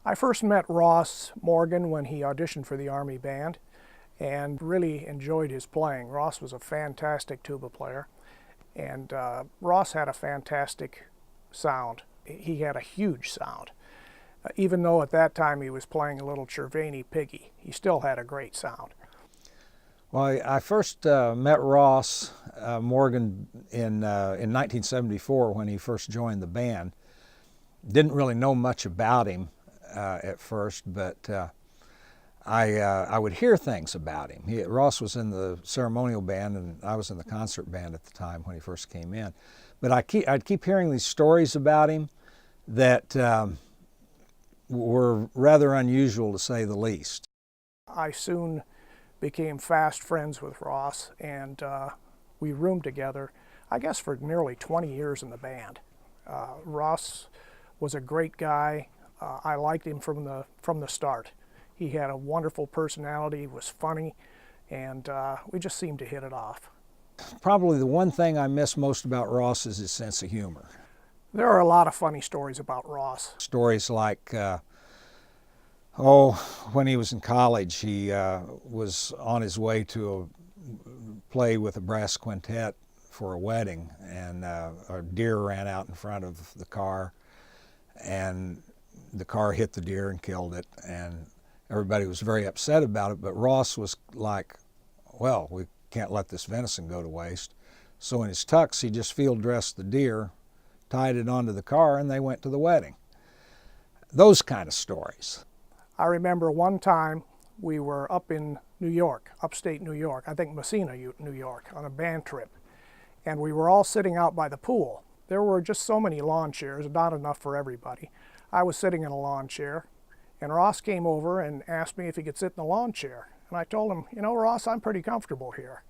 I first met Ross Morgan when he auditioned for the Army Band and really enjoyed his playing. Ross was a fantastic tuba player, and Ross had a fantastic sound. He had a huge sound. Even though at that time he was playing a little Cervini Piggy, he still had a great sound. Well, I first met Ross Morgan in 1974 when he first joined the band. Didn't really know much about him at first, but I would hear things about him. Ross was in the ceremonial band and I was in the concert band at the time when he first came in. But I'd keep hearing these stories about him that were rather unusual, to say the least. I soon became fast friends with Ross, and we roomed together, I guess, for nearly 20 years in the band. Ross was a great guy. I liked him from the start. He had a wonderful personality, he was funny, and we just seemed to hit it off. Probably the one thing I miss most about Ross is his sense of humor. There are a lot of funny stories about Ross. Stories like, when he was in college, he was on his way to play with a brass quintet for a wedding, and a deer ran out in front of the car, and the car hit the deer and killed it, and everybody was very upset about it, but Ross was like, well, we can't let this venison go to waste. So in his tux, he just field dressed the deer, tied it onto the car, and they went to the wedding. Those kind of stories. I remember one time we were up in New York, upstate New York, I think Messina, New York, on a band trip. And we were all sitting out by the pool. There were just so many lawn chairs, not enough for everybody. I was sitting in a lawn chair, and Ross came over and asked me if he could sit in the lawn chair. And I told him, you know, Ross, I'm pretty comfortable here.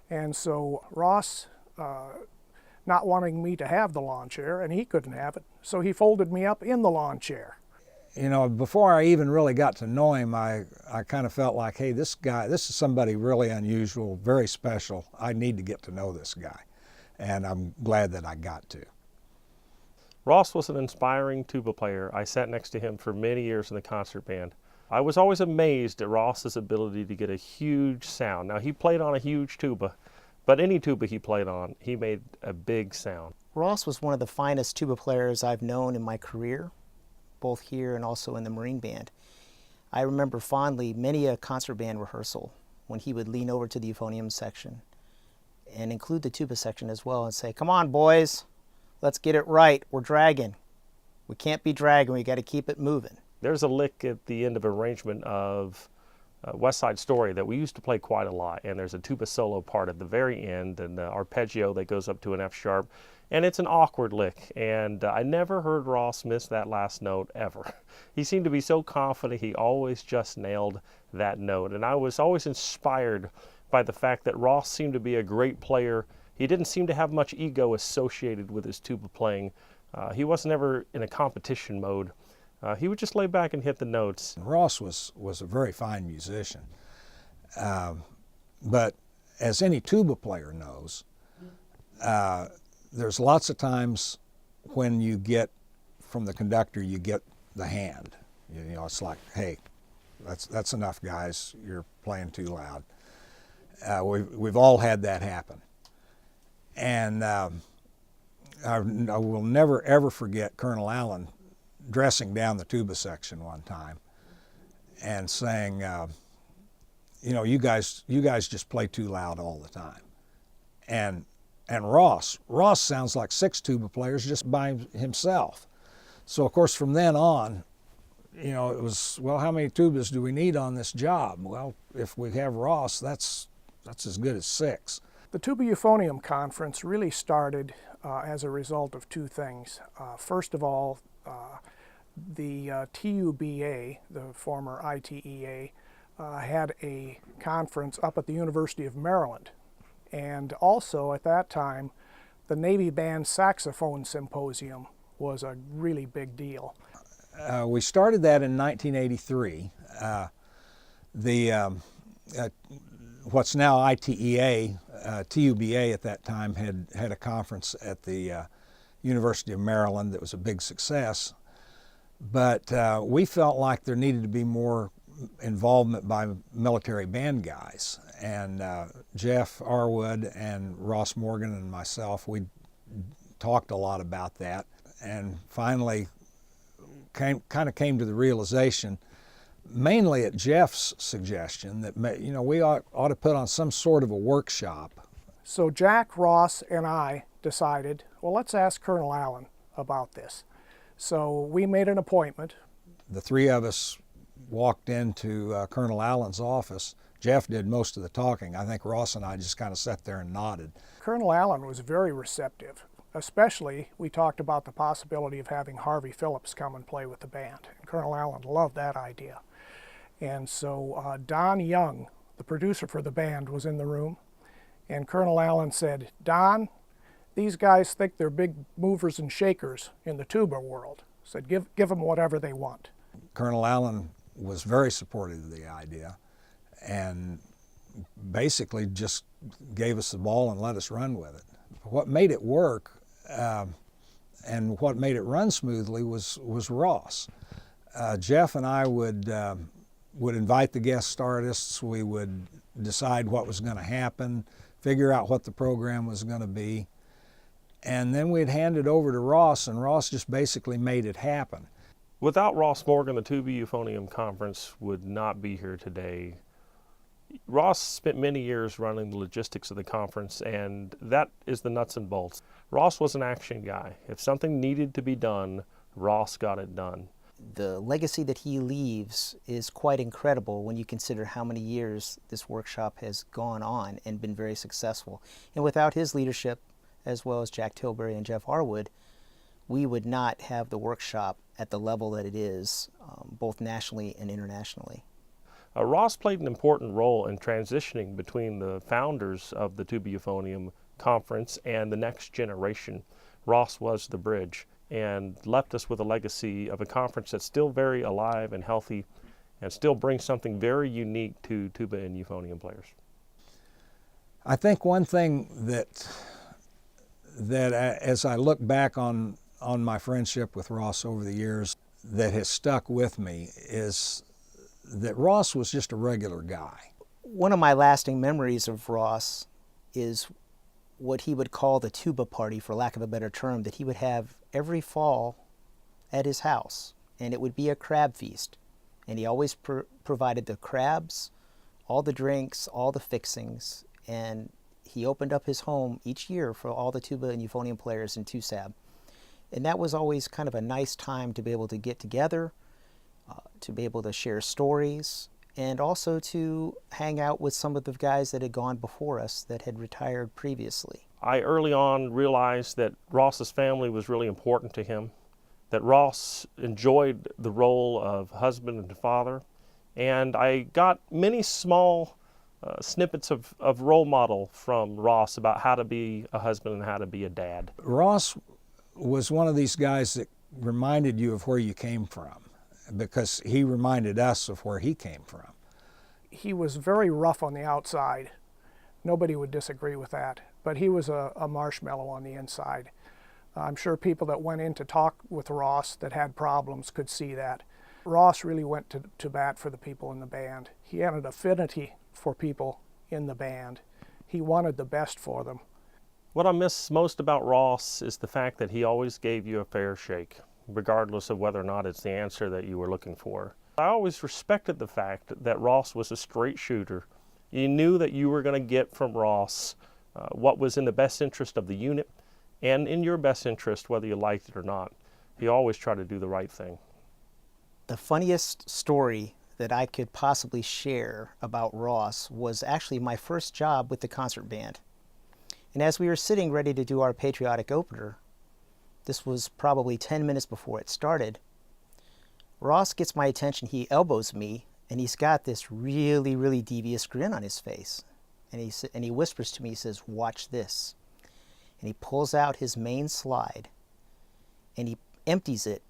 And so Ross, not wanting me to have the lawn chair, and he couldn't have it, so he folded me up in the lawn chair. You know, before I even really got to know him, I kind of felt like, hey, this is somebody really unusual, very special. I need to get to know this guy. And I'm glad that I got to. Ross was an inspiring tuba player. I sat next to him for many years in the concert band. I was always amazed at Ross's ability to get a huge sound. Now, he played on a huge tuba, but any tuba he played on, he made a big sound. Ross was one of the finest tuba players I've known in my career, both here and also in the Marine Band. I remember fondly many a concert band rehearsal when he would lean over to the euphonium section and include the tuba section as well and say, "Come on, boys, let's get it right. We're dragging. We can't be dragging. We got to keep it moving." There's a lick at the end of an arrangement of West Side Story that we used to play quite a lot, and there's a tuba solo part at the very end, and arpeggio that goes up to an F sharp, and it's an awkward lick, and I never heard Ross miss that last note ever. He seemed to be so confident, he always just nailed that note, and I was always inspired by the fact that Ross seemed to be a great player. He didn't seem to have much ego associated with his tuba playing. He wasn't ever in a competition mode. He would just lay back and hit the notes. Ross was a very fine musician, but as any tuba player knows, there's lots of times when you get, from the conductor, you get the hand. You know, it's like, hey, that's enough, guys. You're playing too loud. We've all had that happen. And I will never, ever forget Colonel Allen dressing down the tuba section one time and saying, you know, you guys just play too loud all the time. And Ross sounds like 6 tuba players just by himself. So of course from then on, you know, it was, well, how many tubas do we need on this job? Well, if we have Ross, that's as good as 6. The Tuba Euphonium Conference really started as a result of 2 things. First of all, the TUBA, the former ITEA, had a conference up at the University of Maryland. And also at that time, the Navy Band Saxophone Symposium was a really big deal. We started that in 1983. What's now ITEA, TUBA at that time had a conference at the University of Maryland that was a big success. But we felt like there needed to be more involvement by military band guys. And Jeff Arwood and Ross Morgan and myself, we talked a lot about that, and finally kind of came to the realization, mainly at Jeff's suggestion, that we ought to put on some sort of a workshop. So Jack, Ross, and I decided, well, let's ask Colonel Allen about this. So we made an appointment. The three of us walked into Colonel Allen's office. Jeff did most of the talking. I think Ross and I just kind of sat there and nodded. Colonel Allen was very receptive. Especially, we talked about the possibility of having Harvey Phillips come and play with the band. And Colonel Allen loved that idea. And so Don Young, the producer for the band, was in the room. And Colonel Allen said, "Don, these guys think they're big movers and shakers in the tuba world." Said, give them whatever they want. Colonel Allen was very supportive of the idea and basically just gave us the ball and let us run with it. What made it work and what made it run smoothly was Ross. Jeff and I would invite the guest artists. We would decide what was going to happen, figure out what the program was going to be, and then we'd hand it over to Ross, and Ross just basically made it happen. Without Ross Morgan, the Tuba Euphonium Conference would not be here today. Ross spent many years running the logistics of the conference, and that is the nuts and bolts. Ross was an action guy. If something needed to be done, Ross got it done. The legacy that he leaves is quite incredible when you consider how many years this workshop has gone on and been very successful. And without his leadership, as well as Jack Tilbury and Jeff Arwood, we would not have the workshop at the level that it is, both nationally and internationally. Ross played an important role in transitioning between the founders of the Tuba Euphonium Conference and the next generation. Ross was the bridge and left us with a legacy of a conference that's still very alive and healthy and still brings something very unique to tuba and euphonium players. I think one thing that as I look back on my friendship with Ross over the years that has stuck with me is that Ross was just a regular guy. One of my lasting memories of Ross is what he would call the tuba party, for lack of a better term, that he would have every fall at his house, and it would be a crab feast. And he always provided the crabs, all the drinks, all the fixings, and he opened up his home each year for all the tuba and euphonium players in TUSAB. And that was always kind of a nice time to be able to get together, to be able to share stories, and also to hang out with some of the guys that had gone before us that had retired previously. I early on realized that Ross's family was really important to him, that Ross enjoyed the role of husband and father, and I got many small snippets of role model from Ross about how to be a husband and how to be a dad. Ross was one of these guys that reminded you of where you came from, because he reminded us of where he came from. He was very rough on the outside. Nobody would disagree with that. But he was a marshmallow on the inside. I'm sure people that went in to talk with Ross that had problems could see that. Ross really went to bat for the people in the band. He had an affinity for people in the band. He wanted the best for them. What I miss most about Ross is the fact that he always gave you a fair shake, regardless of whether or not it's the answer that you were looking for. I always respected the fact that Ross was a straight shooter. You knew that you were going to get from Ross what was in the best interest of the unit and in your best interest, whether you liked it or not. He always tried to do the right thing. The funniest story that I could possibly share about Ross was actually my first job with the concert band. And as we were sitting ready to do our patriotic opener, this was probably 10 minutes before it started, Ross gets my attention. He elbows me, and he's got this really, really devious grin on his face. And he whispers to me, he says, "Watch this." And he pulls out his main slide, and he empties it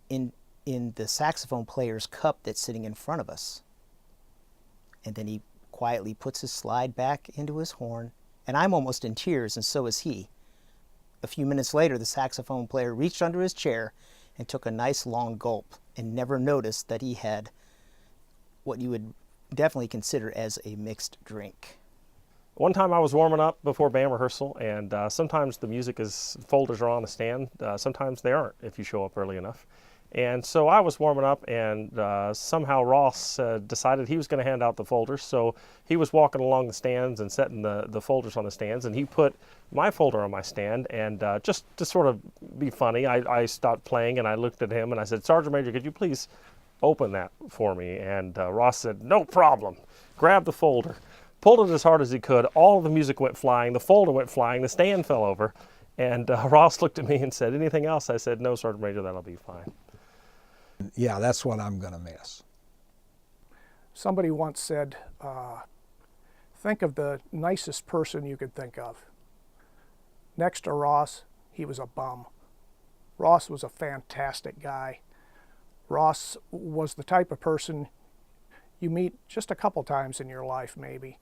in the saxophone player's cup that's sitting in front of us. And then he quietly puts his slide back into his horn, and I'm almost in tears, and so is he. A few minutes later, the saxophone player reached under his chair and took a nice long gulp and never noticed that he had what you would definitely consider as a mixed drink. One time I was warming up before band rehearsal, and sometimes the folders are on the stand. Sometimes they aren't if you show up early enough. And so I was warming up, and somehow Ross decided he was going to hand out the folders. So he was walking along the stands and setting the folders on the stands, and he put my folder on my stand. And just to sort of be funny, I stopped playing, and I looked at him, and I said, "Sergeant Major, could you please open that for me?" And Ross said, "No problem." Grabbed the folder, pulled it as hard as he could. All of the music went flying. The folder went flying. The stand fell over. And Ross looked at me and said, "Anything else?" I said, "No, Sergeant Major, that'll be fine." Yeah, that's what I'm going to miss. Somebody once said, think of the nicest person you could think of. Next to Ross, he was a bum. Ross was a fantastic guy. Ross was the type of person you meet just a couple times in your life, maybe.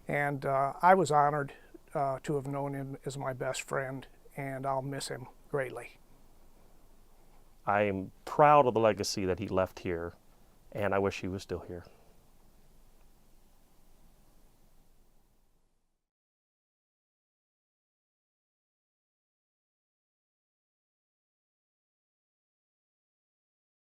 And I was honored to have known him as my best friend, and I'll miss him greatly. I am proud of the legacy that he left here, and I wish he was still here.